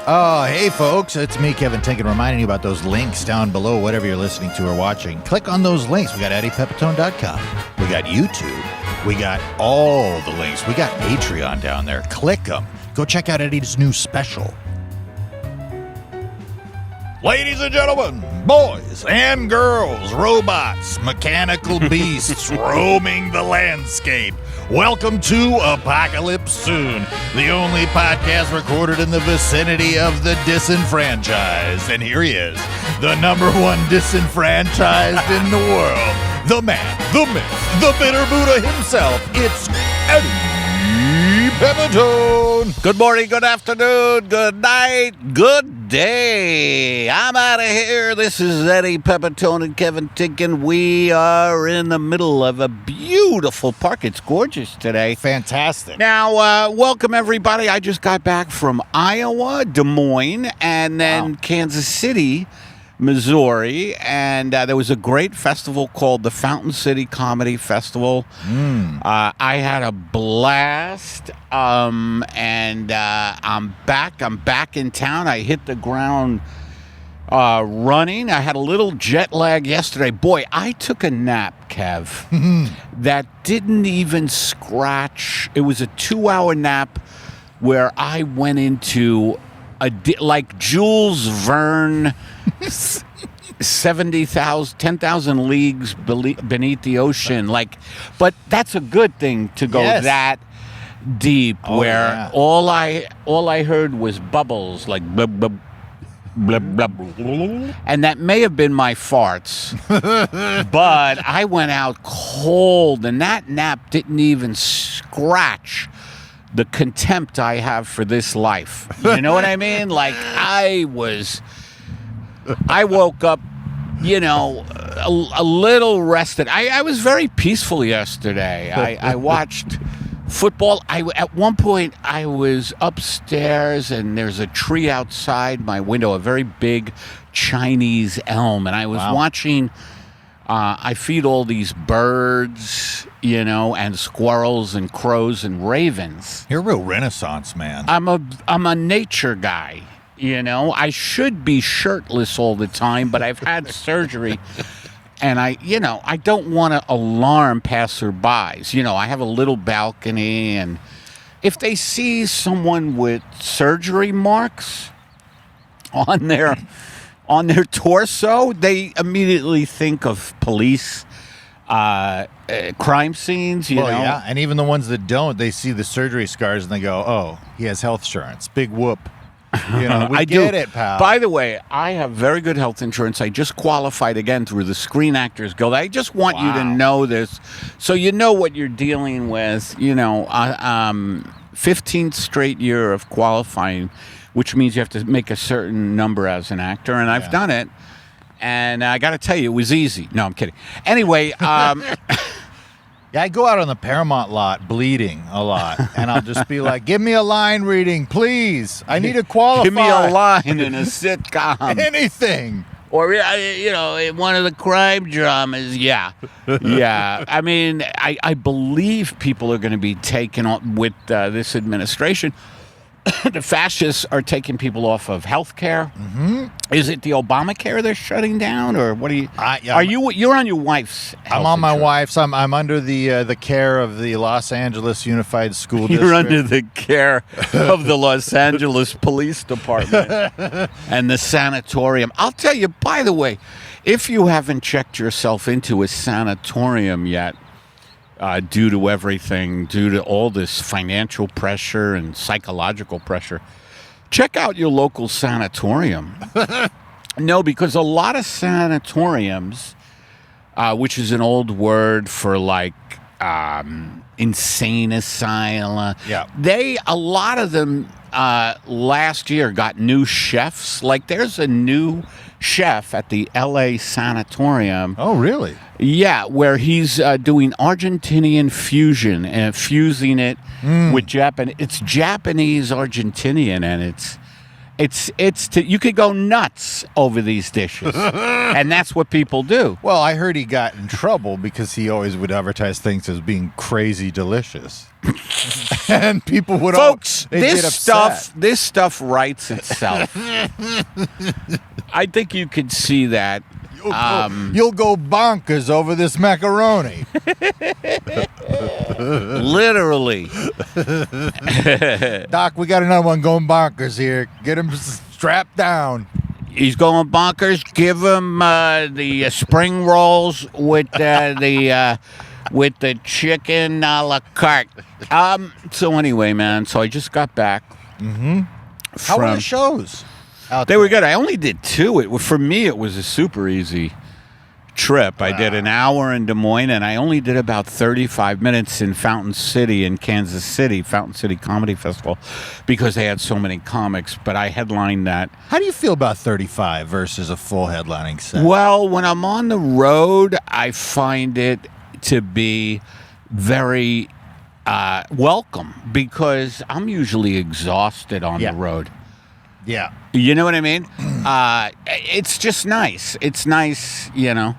Oh, hey folks, it's me, Kevin Tinkin, reminding you about those links down below, whatever you're listening to or watching. Click on those links. We got EddiePepitone.com. We got YouTube. We got all the links. We got Patreon down there. Click them. Go check out Eddie's new special. Ladies and gentlemen, boys and girls, robots, mechanical beasts roaming the landscape. Welcome to Apocalypse Soon, the only podcast recorded in the vicinity of the disenfranchised. And here he is, the number one disenfranchised in the world. The man, the myth, the bitter Buddha himself. It's Eddie Pepitone. Good morning, good afternoon, good night, good day. I'm out of here. This is Eddie Pepitone and Kevin Tinkin. We are in the middle of a beautiful park. It's gorgeous today. Fantastic. Now, welcome everybody. I just got back from Iowa, Des Moines, and then Kansas City, Missouri, and there was a great festival called the Fountain City Comedy Festival. I had a blast, and I'm back in town. I hit the ground running. I had a little jet lag yesterday. Boy, I took a nap, Kev, that didn't even scratch. It was a 2-hour nap where I went into like Jules Verne, 10,000 leagues beneath the ocean. But that's a good thing to go that deep, where all I heard was bubbles, like blub, blub, blub, blub. And that may have been my farts, but I went out cold, and that nap didn't even scratch the contempt I have for this life. You know what I mean? Like, I woke up, a little rested. I was very peaceful yesterday. I watched football. At one point, I was upstairs, and there's a tree outside my window, a very big Chinese elm, and I was watching. I feed all these birds, and squirrels and crows and ravens. You're a real Renaissance man. I'm a nature guy. I should be shirtless all the time, but I've had surgery, and I don't want to alarm passerbys. I have a little balcony, and if they see someone with surgery marks on their torso, they immediately think of police, crime scenes, you know. Yeah, and even the ones that don't, they see the surgery scars and they go, oh, he has health insurance. Big whoop. We get it, pal. By the way, I have very good health insurance. I just qualified again through the Screen Actors Guild. I just want you to know this, so you know what you're dealing with. 15th straight year of qualifying, which means you have to make a certain number as an actor, and I've done it. And I got to tell you, it was easy. No, I'm kidding. Anyway, I go out on the Paramount lot bleeding a lot, and I'll just be like, give me a line reading, please. I need to qualify. Give me a line in a sitcom. Anything. Or, in one of the crime dramas, yeah. I mean, I believe people are going to be taken on with this administration. The fascists are taking people off of health care. Mm-hmm. Is it the Obamacare they're shutting down, or what are you? You're on your wife's health I'm on my insurance. wife's. I'm under the care of the Los Angeles Unified School District. You're under the care of the Los Angeles Police Department and the sanatorium. I'll tell you, by the way, if you haven't checked yourself into a sanatorium yet, due to everything, due to all this financial pressure and psychological pressure, check out your local sanatorium. No, because a lot of sanatoriums, which is an old word for insane asylum, a lot of them last year got new chefs. Like, there's a new chef at the LA sanatorium. Oh, really? Yeah, where he's doing Argentinian fusion and fusing it with Japanese. It's Japanese Argentinian, and you could go nuts over these dishes, and that's what people do. Well, I heard he got in trouble because he always would advertise things as being crazy delicious, and people would Folks, they'd get upset. this stuff writes itself. I think you could see that. You'll go bonkers over this macaroni. Literally. Doc, we got another one going bonkers here. Get him strapped down. He's going bonkers. Give him the spring rolls with the chicken a la carte. So anyway, man. So I just got back. Mm-hmm. How were the shows? They were good. I only did 2. For me, it was a super easy trip. I did an hour in Des Moines, and I only did about 35 minutes in Fountain City in Kansas City, Fountain City Comedy Festival, because they had so many comics, but I headlined that. How do you feel about 35 versus a full headlining set? Well, when I'm on the road, I find it to be very welcome, because I'm usually exhausted on the road. Yeah. You know what I mean? It's just nice. It's nice, but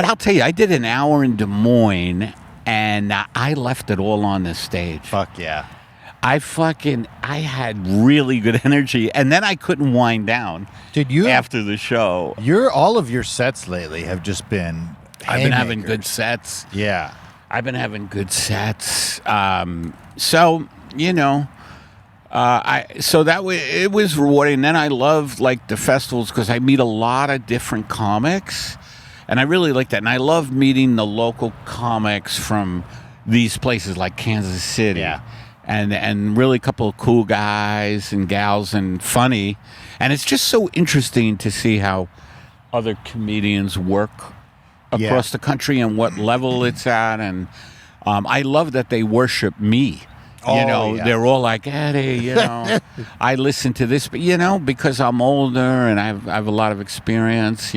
I'll tell you, I did an hour in Des Moines, and I left it all on the stage. Fuck yeah. I had really good energy, and then I couldn't wind down. After the show? All of your sets lately have just been I've been having good sets. Yeah. I've been having good sets. So, it was rewarding. And then I love the festivals because I meet a lot of different comics, and I really like that. And I love meeting the local comics from these places like Kansas City, and really a couple of cool guys and gals and funny. And it's just so interesting to see how other comedians work across the country and what level it's at. And I love that they worship me. They're all like, Eddie, I listen to this, but, because I'm older and I have a lot of experience,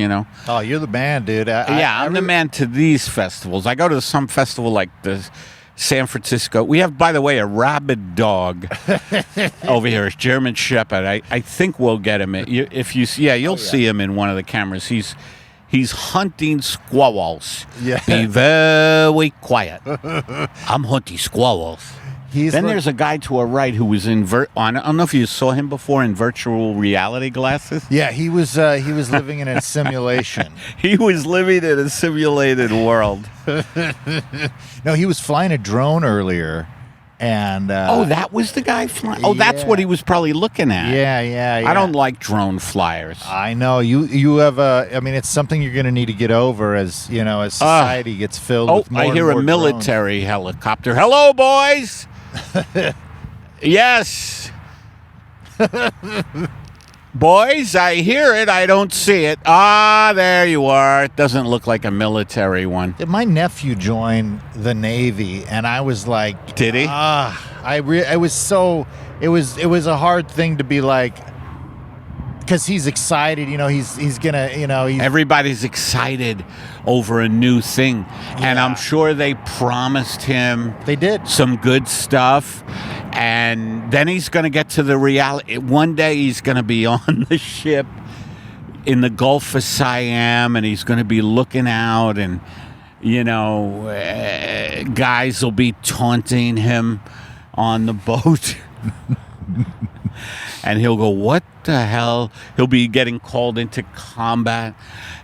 Oh, you're the man, dude. I'm the man to these festivals. I go to some festival like the San Francisco. We have, by the way, a rabid dog over here, a German Shepherd. I think we'll get him. You'll see him in one of the cameras. He's hunting squirrels. Yeah. Be very quiet. I'm hunting squirrels. There's a guy to our right who was I don't know if you saw him before, in virtual reality glasses. Yeah, he was living in a simulation. He was living in a simulated world. No, he was flying a drone earlier, and that was the guy flying. Oh, that's what he was probably looking at. Yeah. I don't like drone flyers. I know you have it's something you're going to need to get over as society gets filled with more. I hear a military helicopter. Hello, boys. Yes. Boys, I hear it. I don't see it. There you are. It doesn't look like a military one. My nephew joined the Navy, and I was like, did he? It was a hard thing to be like, because he's excited, he's gonna, everybody's excited over a new thing, and I'm sure they promised him some good stuff, and then he's gonna get to the reality. One day he's gonna be on the ship in the Gulf of Siam, and he's gonna be looking out, and guys will be taunting him on the boat. And he'll go, what the hell? He'll be getting called into combat,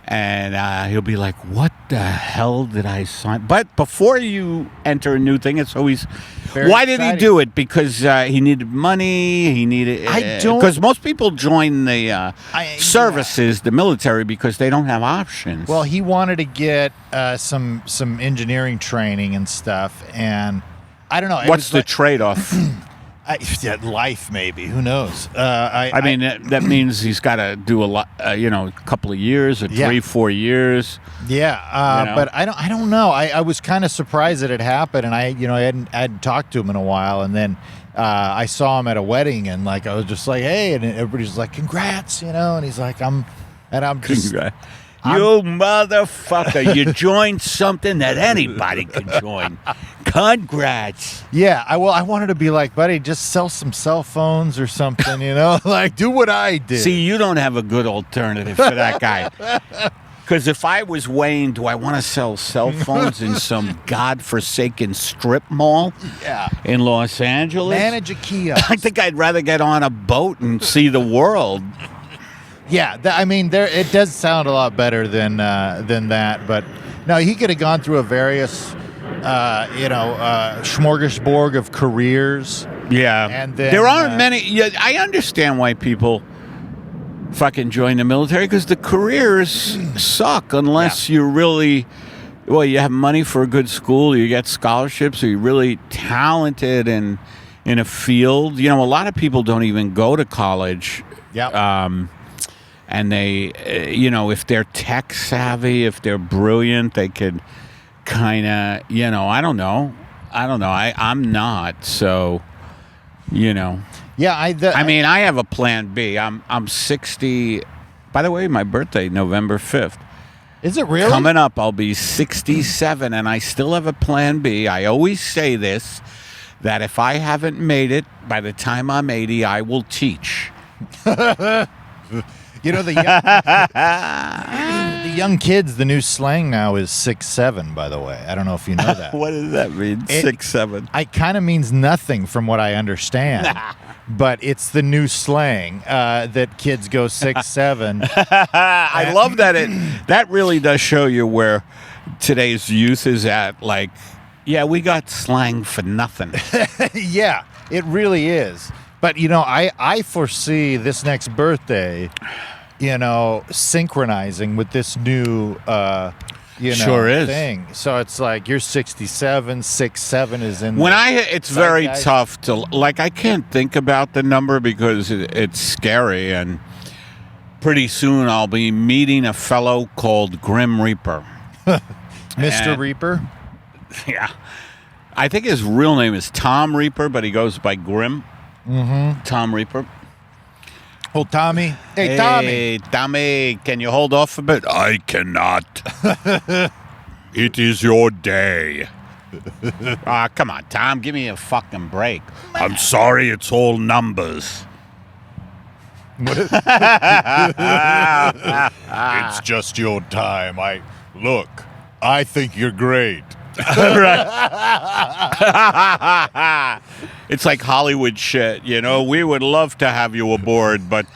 and he'll be like, what the hell did I sign? But before you enter a new thing, it's always, why did he do it? Because he needed money. He needed, because most people join the services, the military, because they don't have options. Well, he wanted to get some engineering training and stuff, and I don't know. What's the trade-off? Life, maybe. Who knows? That means he's got to do a lot. A couple of years or 3-4 years. Yeah, but I don't know. I was kind of surprised that it happened, and I hadn't talked to him in a while, and then I saw him at a wedding, and I was just like, hey, and everybody's like, congrats, and he's like, I'm just. Congrats. You motherfucker, you joined something that anybody can join. Congrats. Yeah, I wanted to be like, buddy, just sell some cell phones or something, like do what I did. See, you don't have a good alternative for that guy. Because if I was Wayne, do I want to sell cell phones in some godforsaken strip mall in Los Angeles? Manage a kiosk. I think I'd rather get on a boat and see the world. Yeah, it does sound a lot better than that. But no, he could have gone through a various, smorgasbord of careers. Yeah, and then, there aren't many. Yeah, I understand why people fucking join the military because the careers suck unless you're really. Well, you have money for a good school, you get scholarships, or you're really talented in a field. A lot of people don't even go to college. Yeah. And they, if they're tech savvy, if they're brilliant, they could kind of, I don't know. I'm not, so, Yeah, I have a plan B. I'm 60. By the way, my birthday, November 5th. Is it really? Coming up, I'll be 67, and I still have a plan B. I always say this, that if I haven't made it, by the time I'm 80, I will teach. The young kids, the new slang now is 6'7", by the way. I don't know if you know that. What does that mean, 6'7"? It kind of means nothing from what I understand. But it's the new slang that kids go 6'7". I love that. That really does show you where today's youth is at. Like, yeah, we got slang for nothing. Yeah, it really is. But, I foresee this next birthday, synchronizing with this new, sure is. thing. So it's like you're 67, 6'7" is in It's very tough to, I can't think about the number because it's scary. And pretty soon I'll be meeting a fellow called Grim Reaper. Mr. Reaper? Yeah. I think his real name is Tom Reaper, but he goes by Grim. Mm-hmm. Tom Reaper. Oh, Tommy. Hey, Tommy. Hey, Tommy, can you hold off a bit? I cannot. It is your day. Come on, Tom, give me a fucking break. I'm sorry, it's all numbers. It's just your time. I think you're great. Right. It's like Hollywood shit, We would love to have you aboard, but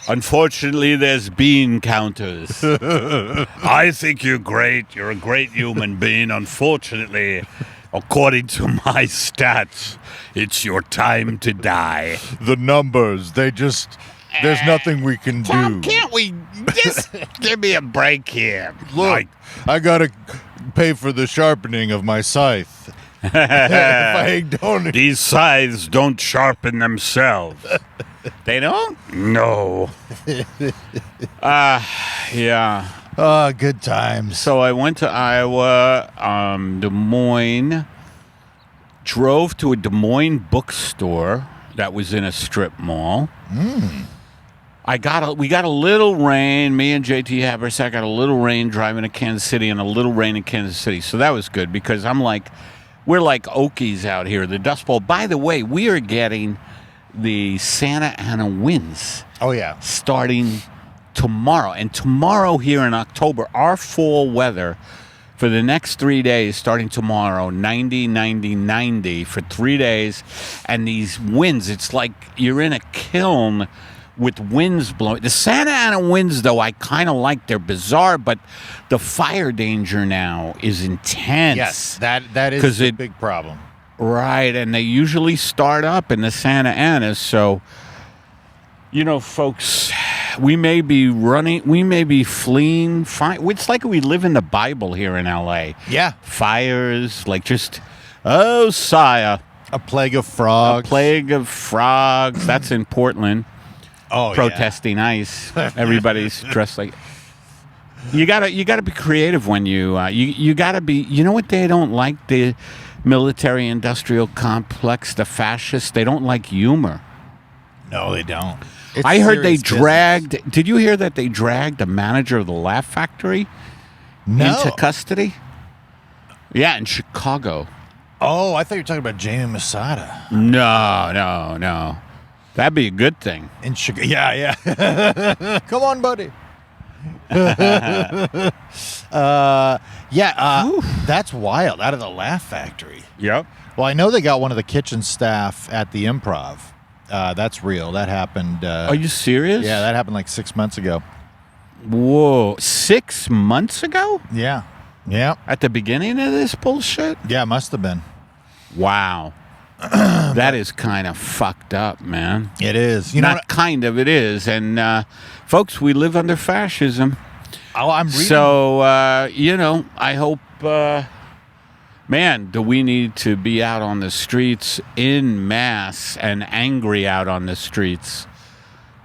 unfortunately, there's bean counters. I think you're great. You're a great human being. Unfortunately, according to my stats, it's your time to die. The numbers, there's nothing we can Tom, do. Can't we just give me a break here? Look, I gotta pay for the sharpening of my scythe. If I don't, these scythes don't sharpen themselves. They don't? No. Yeah. Oh, good times. So I went to Iowa, Des Moines, drove to a Des Moines bookstore that was in a strip mall. We got a little rain. Me and JT Haversack got a little rain driving to Kansas City and a little rain in Kansas City. So that was good because we're like Okies out here. The Dust Bowl. By the way, we are getting the Santa Ana winds. Oh, yeah. Starting tomorrow. And tomorrow here in October, our fall weather for the next 3 days, starting tomorrow, 90, 90, 90 for 3 days. And these winds, it's like you're in a kiln with winds blowing. The Santa Ana winds, though, I kind of like. They're bizarre, but the fire danger now is intense. Yes, that is a big problem. Right, and they usually start up in the Santa Ana. So, folks, we may be fleeing. It's like we live in the Bible here in L.A. Yeah. Fires, sire. A plague of frogs. That's in Portland. Oh, protesting ice. Everybody's dressed like. You gotta be creative when you gotta be. You know what they don't like? The military-industrial complex, the fascists. They don't like humor. No, they don't. I heard they dragged. Business. Did you hear that they dragged the manager of the Laugh Factory into custody? Yeah, in Chicago. Oh, I thought you were talking about Jamie Masada. No. That'd be a good thing. In Chicago. Yeah. Come on, buddy. That's wild. Out of the Laugh Factory. Yep. Well, I know they got one of the kitchen staff at the Improv. That's real. That happened. Are you serious? Yeah, that happened like 6 months ago. Whoa. 6 months ago? Yeah. At the beginning of this bullshit? Yeah, must have been. Wow. That is kind of fucked up, man. It is. Not kind of, it is. And, folks, we live under fascism. Oh, I'm reading. So, I hope, man, do we need to be out on the streets in mass and angry out on the streets.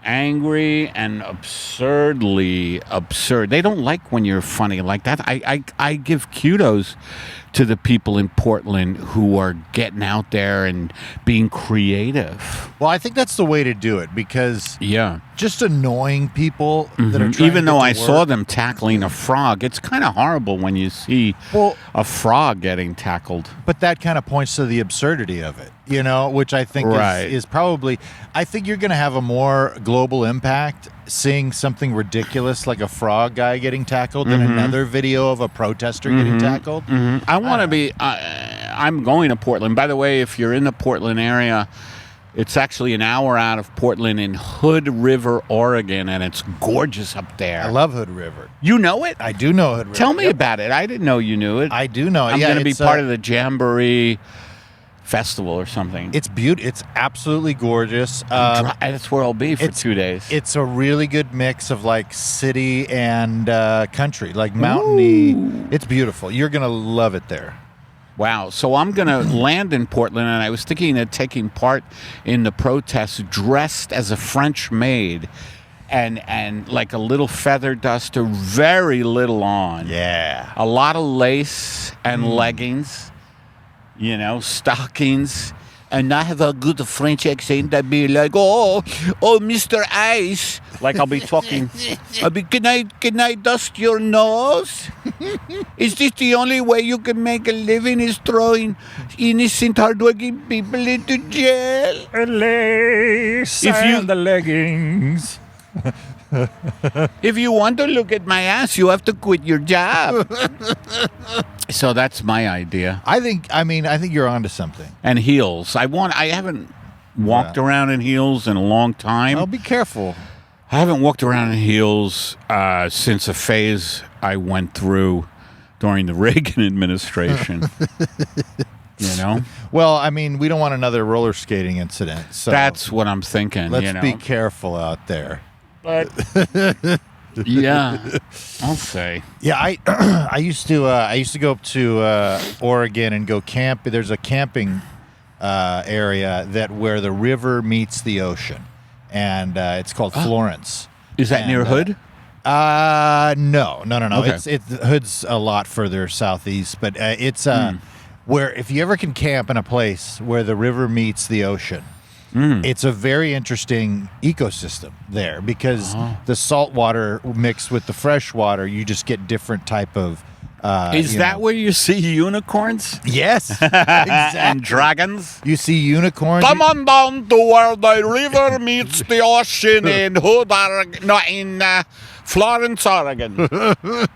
Angry and absurdly absurd. They don't like when you're funny like that. I give kudos to the people in Portland who are getting out there and being creative. Well, I think that's the way to do it because just annoying people that are trying even to though get I to saw work. them tackling a frog, it's kind of horrible when you see a frog getting tackled. But that kind of points to the absurdity of it, which I think is probably, I think you're going to have a more global impact seeing something ridiculous like a frog guy getting tackled than another video of a protester getting tackled. I want to be, I'm going to Portland. By the way, if you're in the Portland area, it's actually an hour out of Portland in Hood River, Oregon, and it's gorgeous up there. I love Hood River. You know it? I do know Hood River. Tell me about it. I didn't know you knew it. I do know it. I'm going to be part of the Jamboree Festival or something. It's beautiful. It's absolutely gorgeous. That's where I'll be for 2 days. It's a really good mix of like city and country, like mountainy. Ooh. It's beautiful. You're going to love it there. Wow. So I'm going to land in Portland, and I was thinking of taking part in the protests dressed as a French maid and like a little feather duster, very little on. Yeah. A lot of lace and leggings, stockings. And I have a good French accent. I'd be like, oh, Mr. Ice. Like I'll be talking. Can I dust your nose? Is this the only way you can make a living is throwing innocent, hardworking people into jail? Lace and the leggings. If you want to look at my ass, you have to quit your job. So that's my idea. I think you're onto something. And heels. I haven't walked around in heels in a long time. Oh, be careful. I haven't walked around in heels since a phase I went through during the Reagan administration. Well, we don't want another roller skating incident. So that's what I'm thinking. Let's be careful out there. But yeah, I'll say. Yeah, I used to go up to Oregon and go camp. There's a camping area where the river meets the ocean, and it's called Florence. Is that near Hood? No. Okay. Hood's a lot further southeast, but it's where if you ever can camp in a place where the river meets the ocean. It's a very interesting ecosystem there because the salt water mixed with the fresh water, you just get different type of. Is that where you see unicorns? Yes, exactly. And dragons? You see unicorns. Come on down to where the river meets the ocean in Hood, Oregon. No, in Florence, Oregon.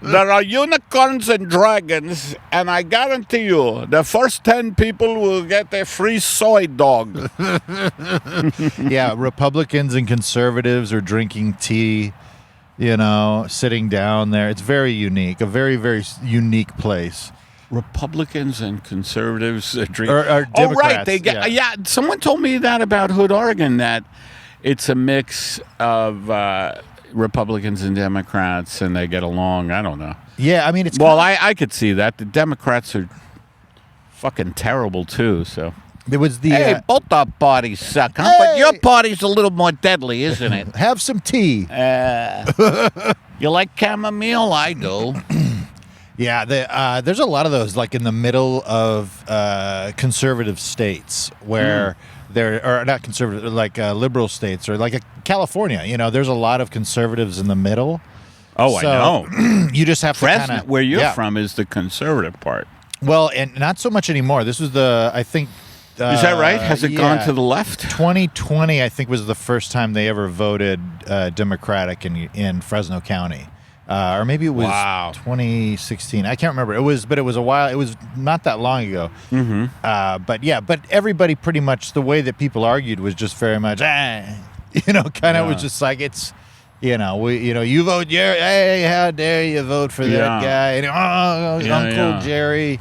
There are unicorns and dragons, and I guarantee you, the first 10 people will get a free soy dog. Yeah, Republicans and conservatives are drinking tea, sitting down there. It's very unique, a very, very unique place. Republicans and conservatives drink. Or Democrats. Oh, right. Someone told me that about Hood, Oregon, that it's a mix of Republicans and Democrats, and they get along. I don't know. Yeah, it's... Well, I could see that. The Democrats are fucking terrible, too, so... There was the... Hey, both our parties suck, huh? Hey. But your party's a little more deadly, isn't it? Have some tea. You like chamomile? I do. Yeah, there's a lot of those, like in the middle of conservative states where... Or not conservative, like liberal states, or like California. There's a lot of conservatives in the middle. Oh, so, I know. You just have to Fresno, where you're from, is the conservative part. Well, and not so much anymore. This was I think. Is that right? Has it gone to the left? 2020, I think, was the first time they ever voted Democratic in Fresno County. Or maybe it was 2016. I can't remember. It was a while. It was not that long ago. Mm-hmm. But everybody pretty much, the way that people argued was just very much, kind of was just like, it's, you vote Jerry. Hey, how dare you vote for that guy? And, Uncle Jerry.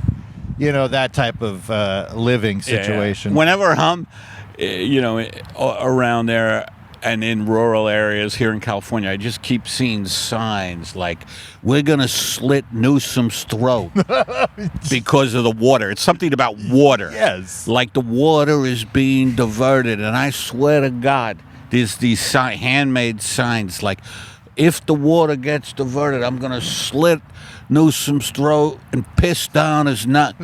That type of living situation. Yeah. Whenever I'm, around there and in rural areas here in California, I just keep seeing signs like, we're going to slit Newsom's throat because of the water. It's something about water. Yes. Like the water is being diverted. And I swear to God, there's these handmade signs like, if the water gets diverted, I'm going to slit Newsom's throat and piss down his neck.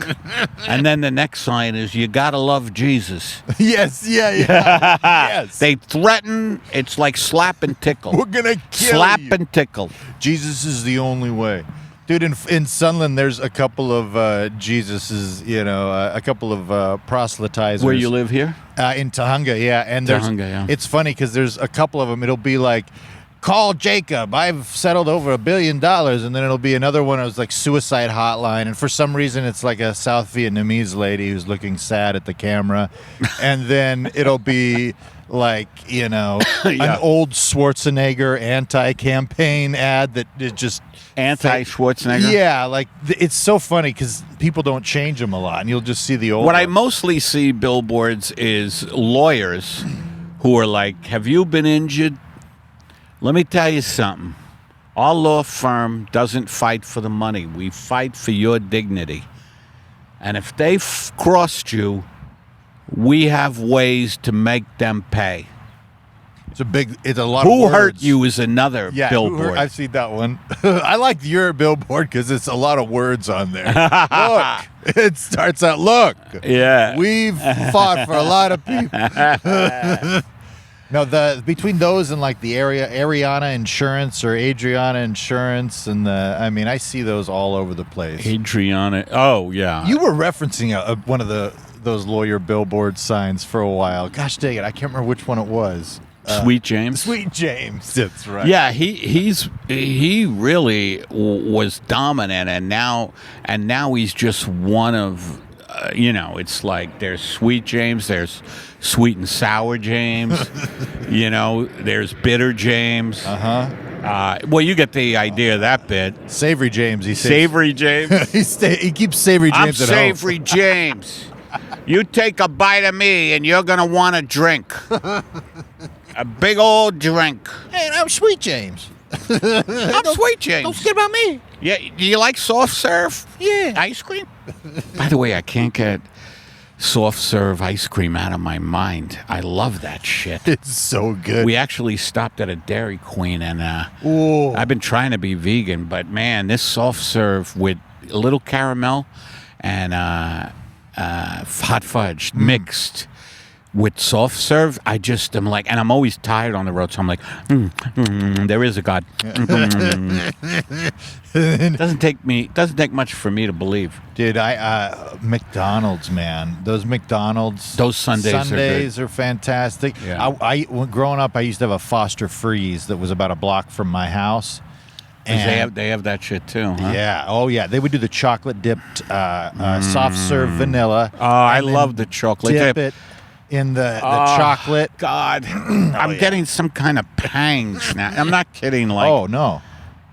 And then the next sign is, you gotta love Jesus. Yes, yes. They threaten. It's like slap and tickle. We're gonna kill slap you. and tickle. Jesus is the only way. Dude, in Sunland, there's a couple of Jesuses, a couple of proselytizers. Where you live here? In Tahunga, yeah. And it's funny because there's a couple of them. It'll be like, call Jacob, I've settled over $1 billion. And then it'll be another one. It was like suicide hotline. And for some reason, it's like a South Vietnamese lady who's looking sad at the camera. And then it'll be like, an old Schwarzenegger anti-campaign ad that is just... Anti-Schwarzenegger? Yeah, like, it's so funny because people don't change them a lot. And you'll just see the old What ones. I mostly see billboards is lawyers who are like, have you been injured? Let me tell you something. Our law firm doesn't fight for the money. We fight for your dignity. And if they've crossed you, we have ways to make them pay. It's a lot of Who words. hurt you is another billboard. I've seen that one. I like your billboard because it's a lot of words on there. Look, it starts out, look. Yeah. We've fought for a lot of people. No, between those and like the Ariana Insurance or Adriana Insurance and I see those all over the place. Adriana. Oh, yeah. You were referencing one of those lawyer billboard signs for a while. Gosh dang it, I can't remember which one it was. Sweet James. Sweet James. That's right. Yeah, he really was dominant, and now he's just one of. It's like there's Sweet James, there's Sweet and Sour James, there's Bitter James. Well, you get the idea of that bit. Savory James, he says. Savory James. He keeps Savory James at home. I'm Savory James. You take a bite of me, and you're gonna want a drink, a big old drink. Hey, I'm Sweet James. I'm Sweet James. Don't forget about me. Yeah, do you like soft serve? Yeah. Ice cream? By the way, I can't get soft serve ice cream out of my mind. I love that shit. It's so good. We actually stopped at a Dairy Queen, and I've been trying to be vegan, but man, this soft serve with a little caramel and hot fudge mixed with soft serve, I just am like, and I'm always tired on the road, so I'm like, there is a God. Doesn't take much for me to believe. Dude, McDonald's, man. Those McDonald's. Those Sundays are fantastic. Yeah. When growing up, I used to have a Foster Freeze that was about a block from my house. And they have that shit too, huh? Yeah. Oh, yeah. They would do the chocolate dipped soft serve vanilla. Oh, I love the chocolate dip. Dip It in the chocolate. God, I'm getting some kind of pangs now. I'm not kidding. Like, oh no.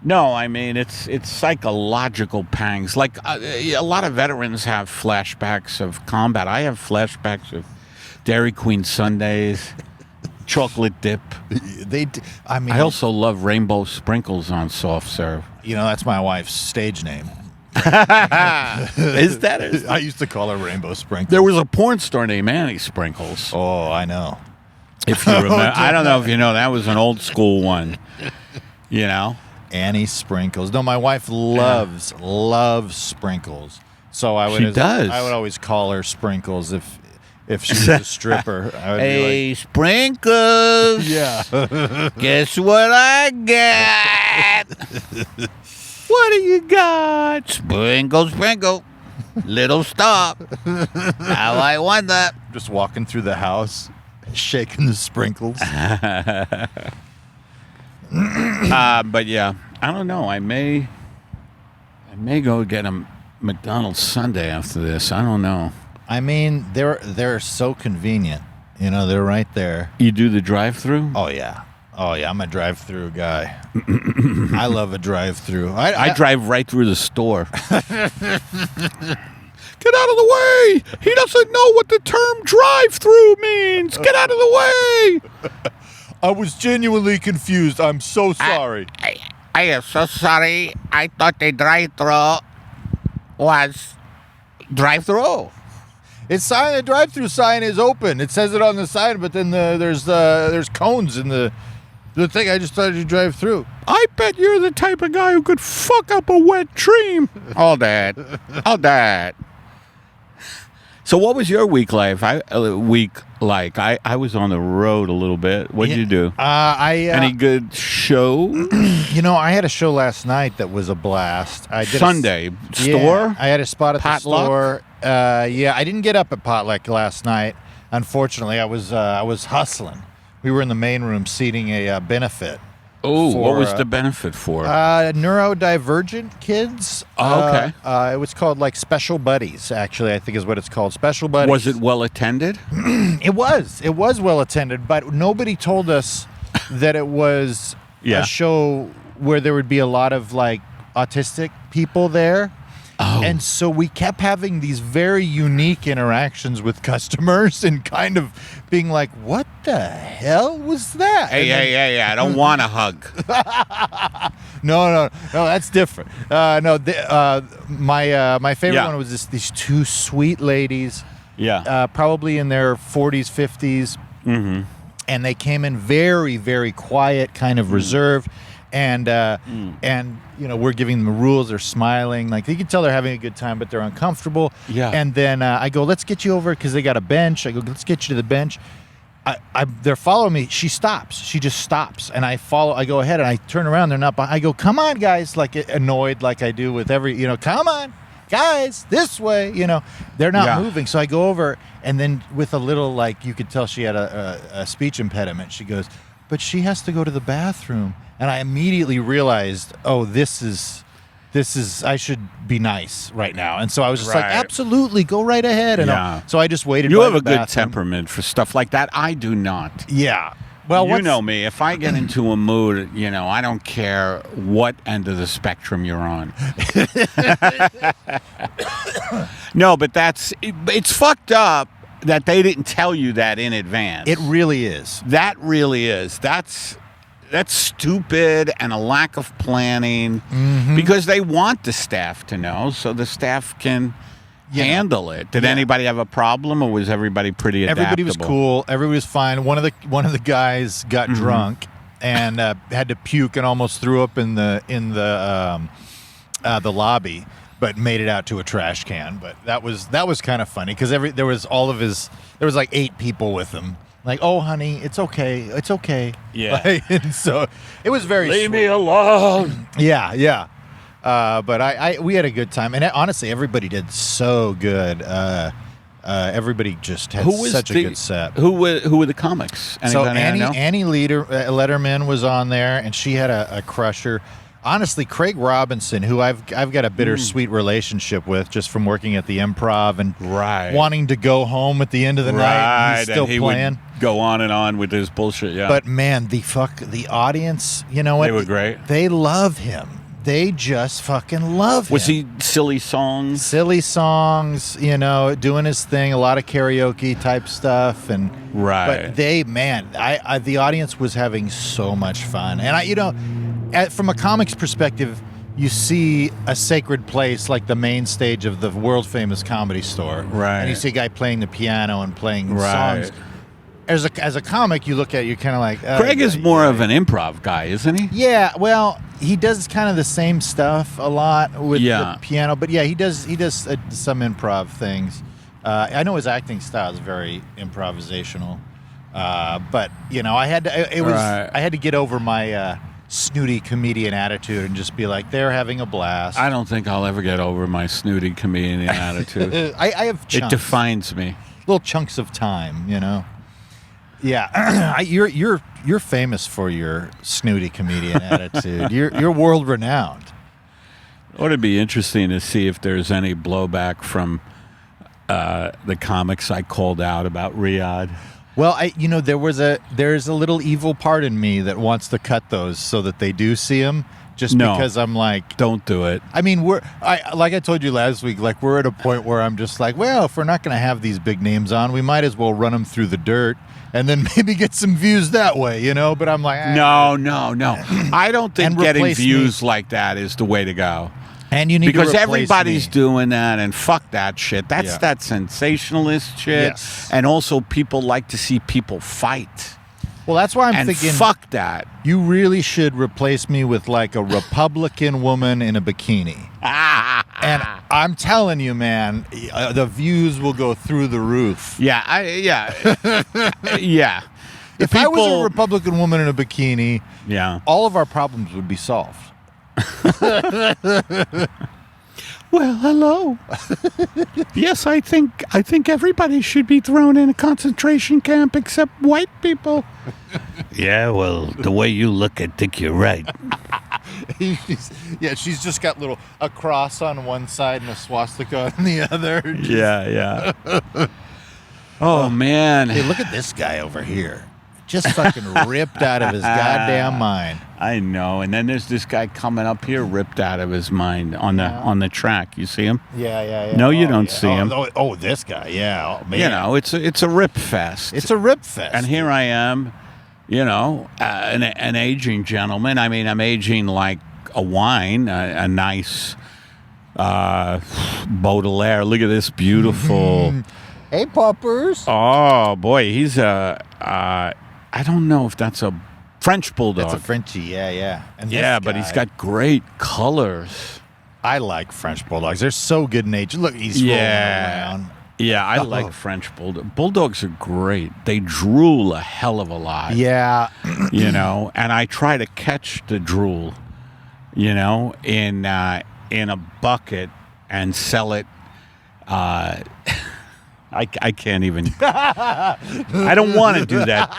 No, I mean it's psychological pangs. Like a lot of veterans have flashbacks of combat. I have flashbacks of Dairy Queen Sundays, chocolate dip. I also love rainbow sprinkles on soft serve. That's my wife's stage name. Is that? I used to call her Rainbow Sprinkles. There was a porn star named Annie Sprinkles. Oh, I know. If you remember, I don't know if you know, that was an old school one. Annie Sprinkles. No, my wife loves sprinkles. So I would always call her Sprinkles if she was a stripper. I would hey, be like, Sprinkles. Yeah. Guess what I got? What do you got? Sprinkle, sprinkle. Little stop. Now I wonder. Just walking through the house, shaking the sprinkles. But yeah, I don't know. I may go get a McDonald's sundae after this. I don't know. I mean, they're so convenient. You know, they're right there. You do the drive-through? Oh yeah, I'm a drive-through guy. I love a drive-through. I drive right through the store. Get out of the way! He doesn't know what the term drive-through means. Get out of the way! I was genuinely confused. I'm so sorry. I am so sorry. I thought the drive-through was drive-through. It's sign. The drive-through sign is open. It says it on the sign, but then there's cones in the thing. I just thought you drive through. I bet you're the type of guy who could fuck up a wet dream. All that. So what was your week like? I was on the road a little bit. What did you do? Any good show? You know, I had a show last night that was a blast. I did Sunday store. Yeah, I had a spot at Potluck? the store. Yeah, I didn't get up at Potluck last night. Unfortunately, I was hustling. We were in the main room seating a benefit. Oh, what was the benefit for? Neurodivergent kids. Oh, okay. It was called like Special Buddies, actually, I think is what it's called. Special Buddies. Was it well attended? It was well attended, but nobody told us that it was a show where there would be a lot of like autistic people there. Oh. And so we kept having these very unique interactions with customers and kind of being like, what the hell was that? Hey, I don't want a hug. No, that's different. My favorite one was these two sweet ladies. Yeah. Probably in their 40s, 50s. Mm-hmm. And they came in very, very quiet, kind of reserved. And you know, we're giving them the rules. They're smiling, like you can tell they're having a good time, but they're uncomfortable. Yeah. And then I go, let's get you over because they got a bench. I go, let's get you to the bench. They're following me. She stops. She just stops, and I follow. I go ahead and I turn around. They're not behind. I go, come on, guys, like annoyed, like I do with every, you know, come on, guys, this way. You know, they're not moving. So I go over, and then with a little, like you could tell she had a speech impediment. She goes, but she has to go to the bathroom. And I immediately realized, oh, this is, I should be nice right now. And so I was just like, absolutely, go right ahead. And so I just waited. You have a good temperament for stuff like that. I do not. Yeah. Well, you know me. If I get into a mood, you know, I don't care what end of the spectrum you're on. No, but it's fucked up that they didn't tell you that in advance. It really is. That really is. That's stupid and a lack of planning because they want the staff to know so the staff can handle it. Did anybody have a problem, or was everybody pretty adaptable? Everybody was cool. Everybody was fine. One of the guys got drunk and had to puke and almost threw up in the lobby, but made it out to a trash can. But that was kind of funny because there was like 8 people with him. Like, oh, honey, it's okay. It's okay. Yeah. Like, and so it was very Leave sweet. me alone. Yeah. But we had a good time. And honestly, everybody did so good. Everybody just had such a good set. Who were the comics? So Anybody Annie Letterman was on there, and she had a crusher. Honestly, Craig Robinson, who I've got a bittersweet relationship with just from working at the Improv and wanting to go home at the end of the night. He's still playing. Would go on and on with his bullshit, yeah. But man, the audience, you know what? They were great. They love him. They just fucking love him. Was he silly songs? Silly songs, you know, doing his thing, a lot of karaoke type stuff, and but the audience was having so much fun, and from a comics perspective, you see a sacred place like the main stage of the world famous Comedy Store, and you see a guy playing the piano and playing songs. As a comic, you look at it, you're kind of like... Craig is more of an improv guy, isn't he? Yeah, well, he does kind of the same stuff a lot with the piano, but yeah, he does some improv things. I know his acting style is very improvisational, but you know, I had to get over my snooty comedian attitude and just be like, they're having a blast. I don't think I'll ever get over my snooty comedian attitude. I have chunks. It defines me. Little chunks of time, you know. Yeah, you're famous for your snooty comedian attitude. You're world renowned. It would be interesting to see if there's any blowback from the comics I called out about Riyadh. Well, there's a little evil part in me that wants to cut those so that they do see them. Just because I'm like, don't do it. I mean, like I told you last week, like we're at a point where I'm just like, well, if we're not going to have these big names on, we might as well run them through the dirt and then maybe get some views that way, you know. But I'm like, no. I don't think getting views like that is the way to go. And you need because to everybody's doing that, and fuck that shit. That's that sensationalist shit. Yes. And also, people like to see people fight. Well, that's why I'm thinking, fuck that. You really should replace me with like a Republican woman in a bikini. And I'm telling you, man, the views will go through the roof. Yeah, yeah. If I was a Republican woman in a bikini, all of our problems would be solved. Well, hello. Yes, I think everybody should be thrown in a concentration camp except white people. Yeah, well, the way you look, I think you're right. She's just got a cross on one side and a swastika on the other. Yeah. Oh, man. Hey, look at this guy over here. Just fucking ripped out of his goddamn mind. I know. And then there's this guy coming up here ripped out of his mind on the track. You see him? Yeah. No, you don't see him. Oh, this guy. Yeah. Oh, man. You know, it's a rip fest. It's a rip fest. And here I am, you know, an aging gentleman. I mean, I'm aging like a wine, a nice Baudelaire. Look at this beautiful. Hey, puppers. Oh, boy. He's I don't know if that's a French bulldog. That's a Frenchie, yeah. And but he's got great colors. I like French bulldogs. They're so good in age. Look, he's rolling around. Yeah, I like French bulldogs. Bulldogs are great. They drool a hell of a lot. Yeah. You know, and I try to catch the drool, you know, in a bucket and sell it. I can't even. I don't want to do that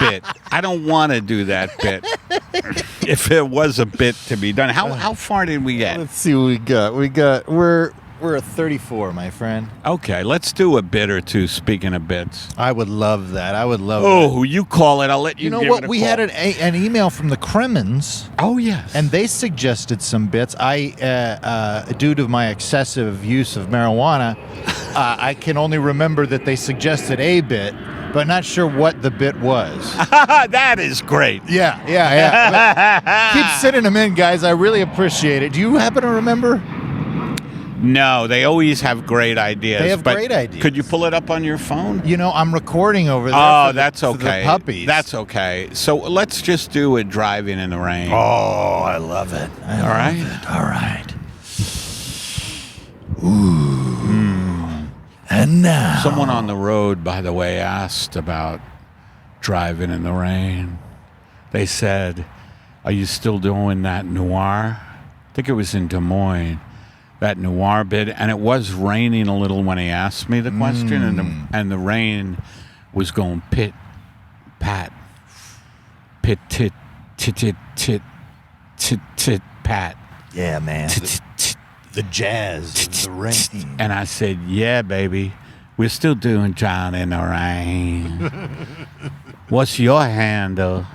bit. If it was a bit to be done. How far did we get? Let's see what we got. We're at 34, my friend. Okay, let's do a bit or two, speaking of bits. I would love that. Oh, you call it. I'll let you know give what? it a We call. had an email from the Cremens. Oh, yes. And they suggested some bits. Due to my excessive use of marijuana, I can only remember that they suggested a bit, but not sure what the bit was. That is great. Yeah. Keep sending them in, guys. I really appreciate it. Do you happen to remember? No, they always have great ideas. They have great ideas. Could you pull it up on your phone? You know, I'm recording over there. Oh, that's okay. For the puppies. That's okay. So let's just do a driving in the rain. Oh, I love it. All right. All right. Ooh. And now. Someone on the road, by the way, asked about driving in the rain. They said, "Are you still doing that noir?" I think it was in Des Moines. That noir bit, and it was raining a little when he asked me the question, and the rain was going pit, pat, pit, tit, tit, tit, tit, tit, tit, pat. Yeah, man. The jazz, the rain. And I said, "Yeah, baby, we're still doing John in the Rain. What's your handle?"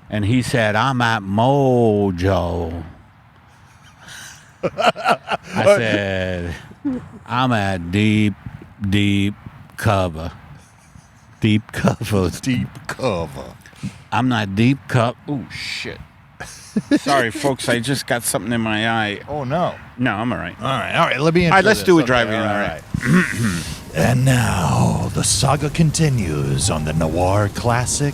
And he said, "I'm at Mojo." I said, "I'm at deep cover. Deep cover. Deep cover. I'm not deep cover." Oh, shit. Sorry, folks. I just got something in my eye. Oh, no. No, I'm all right. All right. Let me All right, let's do a driving in the rain. And now the saga continues on the noir classic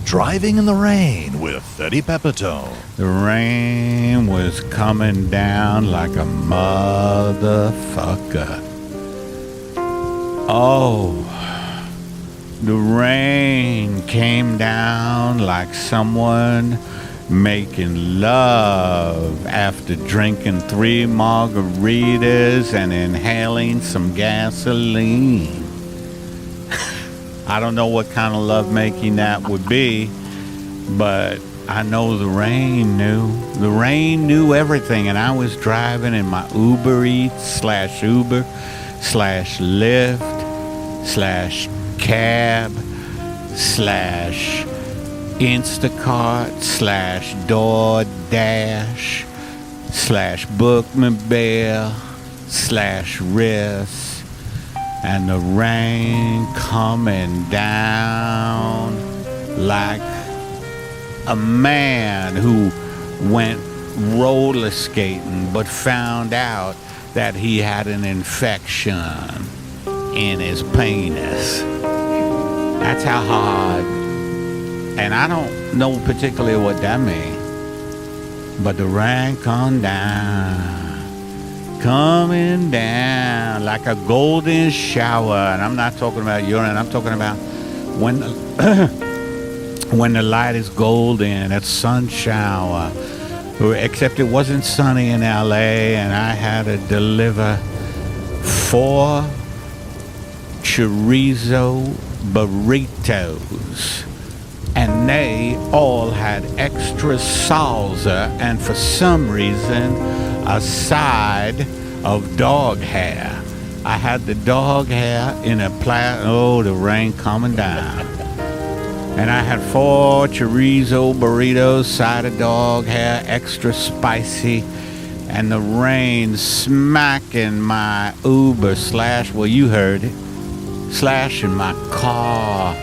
Driving in the Rain with Eddie Pepitone. The rain was coming down like a motherfucker. Oh, the rain came down like someone making love after drinking 3 margaritas and inhaling some gasoline. I don't know what kind of lovemaking that would be, but I know the rain knew. The rain knew everything, and I was driving in my Uber Eats / Uber / Lyft / cab / Instacart / DoorDash / Bookmobile / Risk, and the rain coming down like a man who went roller skating but found out that he had an infection in his penis. That's how hard. And I don't know particularly what that means. But the rain come down, coming down like a golden shower. And I'm not talking about urine. I'm talking about when when the light is golden, it's sun shower. Except it wasn't sunny in LA, and I had to deliver 4 chorizo burritos, and they all had extra salsa and for some reason a side of dog hair. I had the dog hair in a oh, the rain coming down. And I had 4 chorizo burritos, side of dog hair, extra spicy, and the rain smacking my Uber / well, you heard it, slashing my car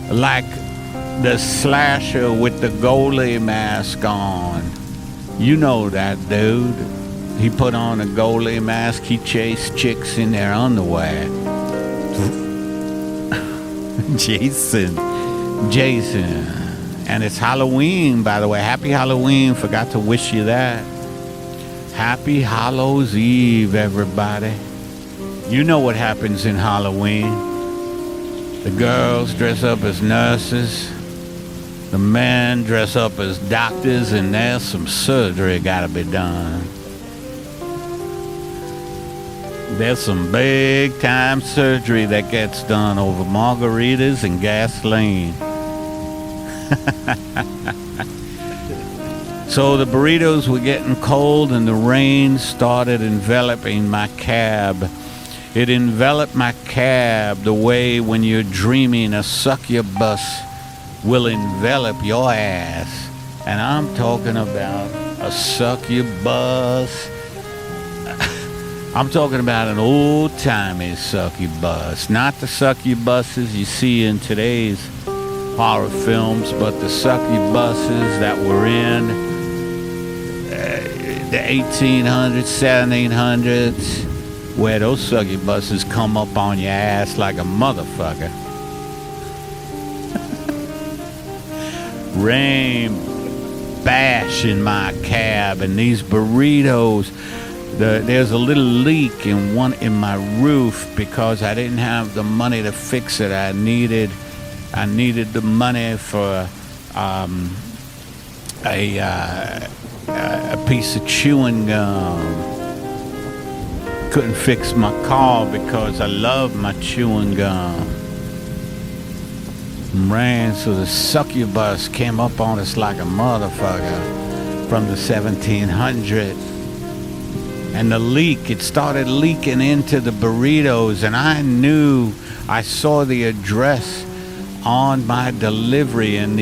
like the slasher with the goalie mask on. You know that dude. He put on a goalie mask. He chased chicks in their underwear. Jason. And it's Halloween, by the way. Happy Halloween. Forgot to wish you that. Happy Hallows Eve, everybody. You know what happens in Halloween. The girls dress up as nurses. The men dress up as doctors, and there's some surgery gotta be done. There's some big time surgery that gets done over margaritas and gasoline. So the burritos were getting cold and the rain started enveloping my cab. It enveloped my cab the way when you're dreaming a succubus will envelop your ass. And I'm talking about a succubus. I'm talking about an old-timey succubus, not the succubuses you see in today's horror films, but the succubuses that were in the 1800s, 1700s, where those succubuses come up on your ass like a motherfucker. Rain bashing my cab, and these burritos. There's a little leak in my roof because I didn't have the money to fix it. I needed the money for a piece of chewing gum. Couldn't fix my car because I love my chewing gum. Ran, so the succubus came up on us like a motherfucker from the 1700s. And the leak, it started leaking into the burritos, and I saw the address on my delivery, and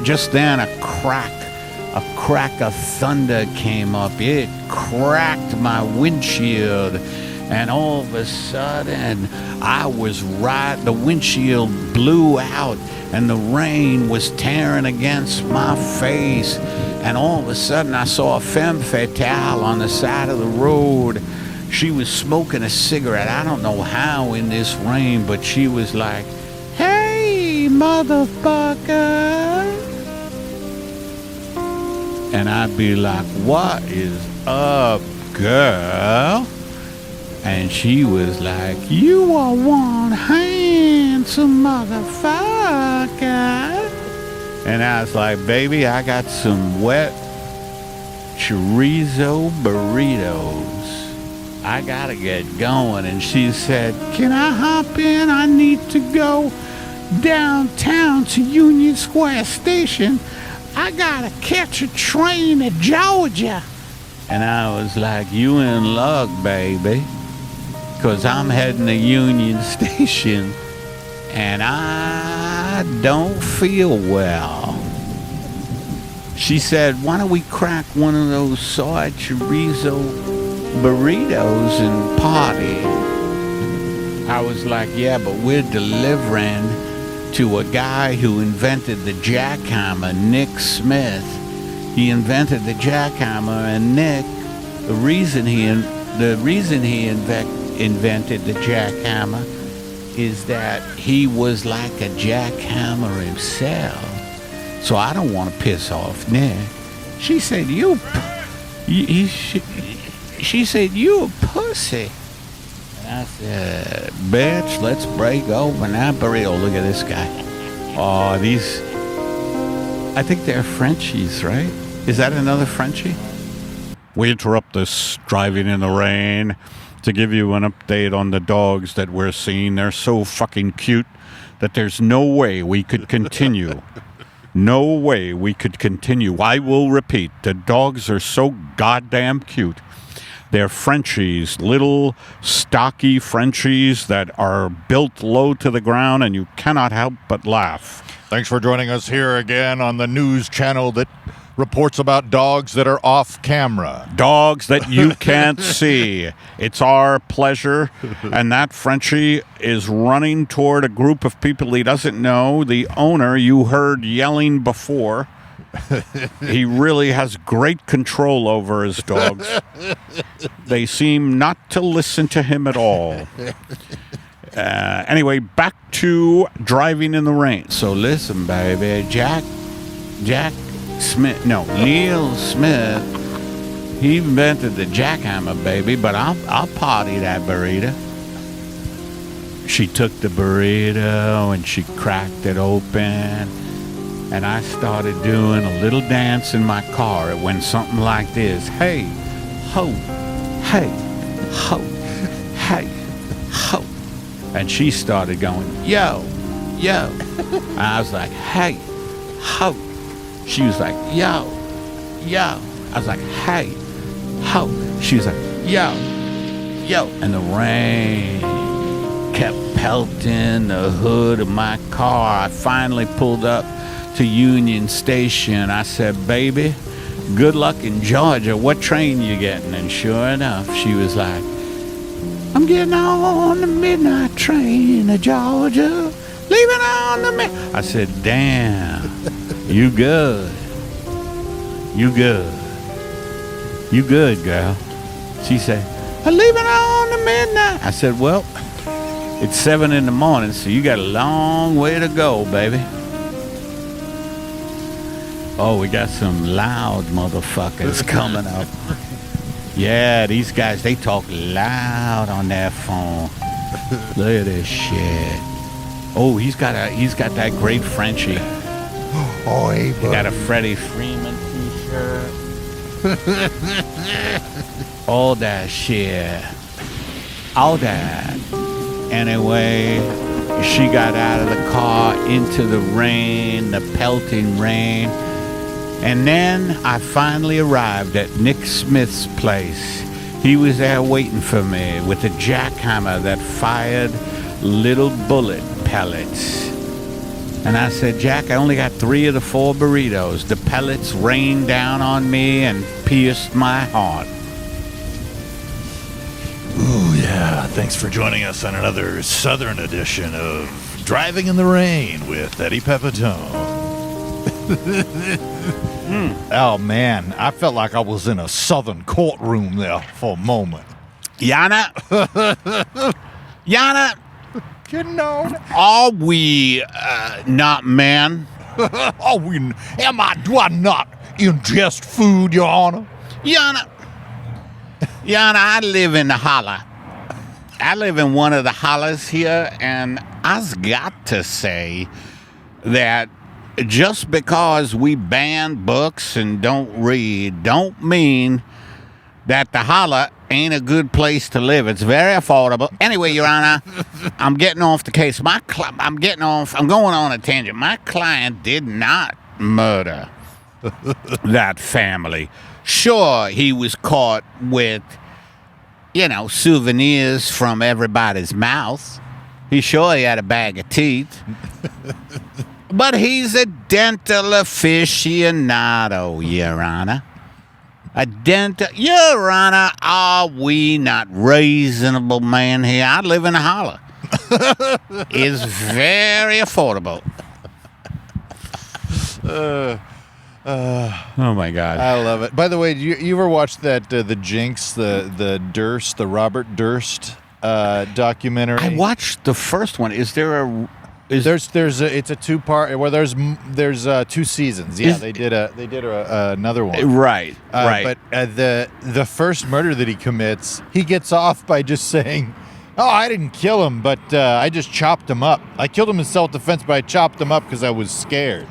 just then a crack of thunder came up. It cracked my windshield, and all of a sudden the windshield blew out, and the rain was tearing against my face. And all of a sudden, I saw a femme fatale on the side of the road. She was smoking a cigarette. I don't know how in this rain, but she was like, "Hey, motherfucker." And I'd be like, "What is up, girl?" And she was like, "You are one handsome motherfucker." And I was like, baby, I got some wet chorizo burritos. I gotta get going. And she said, can I hop in? I need to go downtown to Union Square Station. I gotta catch a train to Georgia. And I was like, you in luck, baby, because I'm heading to Union Station and I don't feel well. She said, why don't we crack one of those soy chorizo burritos and party? I was like, yeah, but we're delivering to a guy who invented the jackhammer, Nick Smith. He invented the jackhammer, and Nick, the reason he invented the jackhammer is that he was like a jackhammer himself. So I don't want to piss off Nick. She said, she said, you a pussy. And I said, bitch, let's break open that burrito. Look at this guy. Oh, these, I think they're Frenchies, right? Is that another Frenchie? We interrupt this driving in the rain to give you an update on the dogs that we're seeing. They're so fucking cute that there's no way we could continue. No way we could continue. I will repeat, the dogs are so goddamn cute. They're Frenchies, little stocky Frenchies that are built low to the ground, and you cannot help but laugh. Thanks for joining us here again on the news channel that reports about dogs that are off camera. Dogs that you can't see. It's our pleasure. And that Frenchie is running toward a group of people he doesn't know. The owner you heard yelling before. He really has great control over his dogs. They seem not to listen to him at all. Anyway, back to driving in the rain. So listen, baby, Neil Smith, he invented the jackhammer, baby, but I'll party that burrito. She took the burrito and she cracked it open, and I started doing a little dance in my car. It went something like this. Hey, ho, hey, ho, hey, ho. And she started going, yo, yo. And I was like, hey, ho. She was like, yo, yo. I was like, hey, ho. She was like, yo, yo. And the rain kept pelting the hood of my car. I finally pulled up to Union Station. I said, baby, good luck in Georgia. What train you getting? And sure enough, she was like, I'm getting on the midnight train to Georgia. Leaving on the I said, damn. You good. You good. You good, girl. She said, I'm leaving on the midnight. I said, well, it's 7 a.m, so you got a long way to go, baby. Oh, we got some loud motherfuckers coming up. Yeah, these guys, they talk loud on their phone. Look at this shit. Oh, he's got that great Frenchie. Oh, hey, buddy. He got a Freddie Freeman t-shirt. All that shit. All that. Anyway, she got out of the car into the rain, the pelting rain. And then I finally arrived at Nick Smith's place. He was there waiting for me with a jackhammer that fired little bullet pellets. And I said, Jack, I only got 3 of the 4 burritos. The pellets rained down on me and pierced my heart. Ooh, yeah. Thanks for joining us on another Southern edition of Driving in the Rain with Eddie Pepitone. Oh, man. I felt like I was in a Southern courtroom there for a moment. Yana? Yana? You know. Are we not men? Do I not ingest food, Your Honor? Yana, I live in the holler. I live in one of the hollers here, and I's got to say that just because we ban books and don't read, don't mean that the holla ain't a good place to live. It's very affordable. Anyway, Your Honor, I'm getting off the case. I'm going on a tangent. My client did not murder that family. Sure, he was caught with, souvenirs from everybody's mouth. He had a bag of teeth. But he's a dental aficionado, Your Honor. Your Honor, are we not reasonable man here? I live in a holler. It's very affordable. Oh my God! I love it. By the way, you ever watch that the Jinx, the Durst, the Robert Durst documentary? I watched the first one. Is there a? It's a 2-part. Well, there's 2 seasons. Yeah, they did another one. Right. But the first murder that he commits, he gets off by just saying, "Oh, I didn't kill him, but I just chopped him up. I killed him in self-defense, but I chopped him up because I was scared."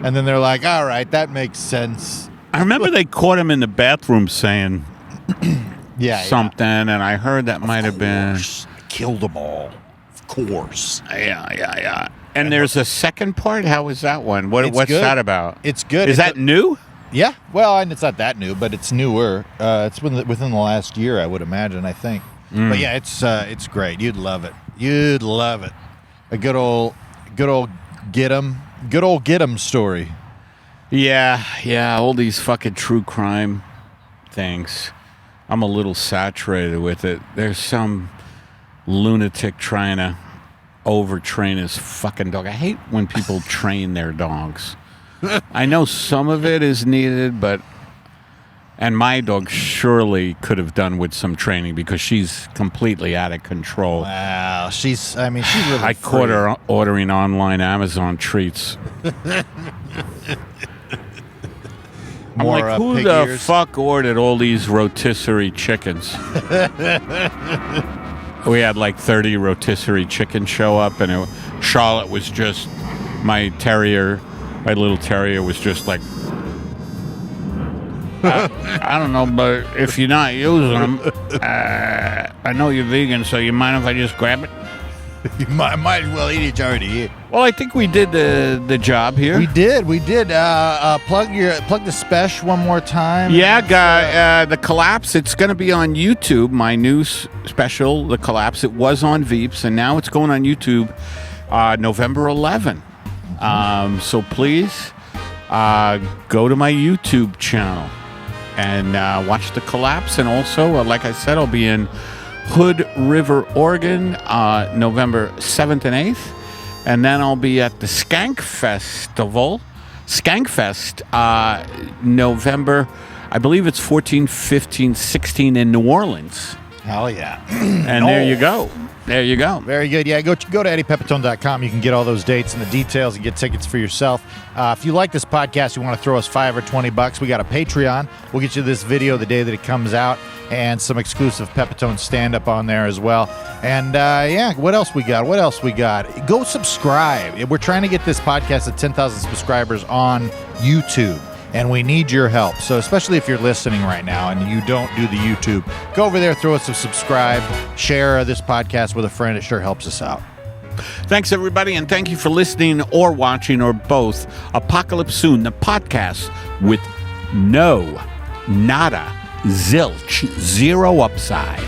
And then they're like, "All right, that makes sense." I remember they caught him in the bathroom saying something, and I heard that might have been killed them all. Course. Yeah. And there's a second part? How is that one? What's good. that about? It's good. Is that new? Yeah. Well, and it's not that new, but it's newer. It's within the last year, I would imagine, I think. But yeah, it's great. You'd love it. A good old get 'em story. Yeah, all these fucking true crime things. I'm a little saturated with it. There's some lunatic trying to overtrain his fucking dog. I hate when people train their dogs. I know some of it is needed, and my dog surely could have done with some training because she's completely out of control. Wow, she's really I caught her ordering online Amazon treats. I'm like, who the fuck ordered all these rotisserie chickens? We had like 30 rotisserie chickens show up, and Charlotte was just, my little terrier was just like, I don't know, but if you're not using them, I know you're vegan, so you mind if I just grab it? You might as well eat it. It's already here. Well, I think we did the job here. We did. Plug the special one more time. Yeah, guy. The Collapse. It's going to be on YouTube. My new special, The Collapse. It was on Veeps, and now it's going on YouTube, November 11. So please go to my YouTube channel and watch The Collapse. And also, like I said, I'll be in Hood River, Oregon, November 7th and 8th. And then I'll be at the Skankfest, November, I believe it's 14, 15, 16 in New Orleans. Hell yeah. And there you go. Very good. Yeah, go to EddiePepitone.com. You can get all those dates and the details and get tickets for yourself. If you like this podcast, you want to throw us $5 or $20, we got a Patreon. We'll get you this video the day that it comes out and some exclusive Pepitone stand-up on there as well. And, what else we got? Go subscribe. We're trying to get this podcast at 10,000 subscribers on YouTube, and we need your help. So especially if you're listening right now and you don't do the YouTube, go over there, throw us a subscribe, share this podcast with a friend. It sure helps us out. Thanks, everybody, and thank you for listening or watching or both. Apocalypse Soon, the podcast with nada, zilch, zero upside.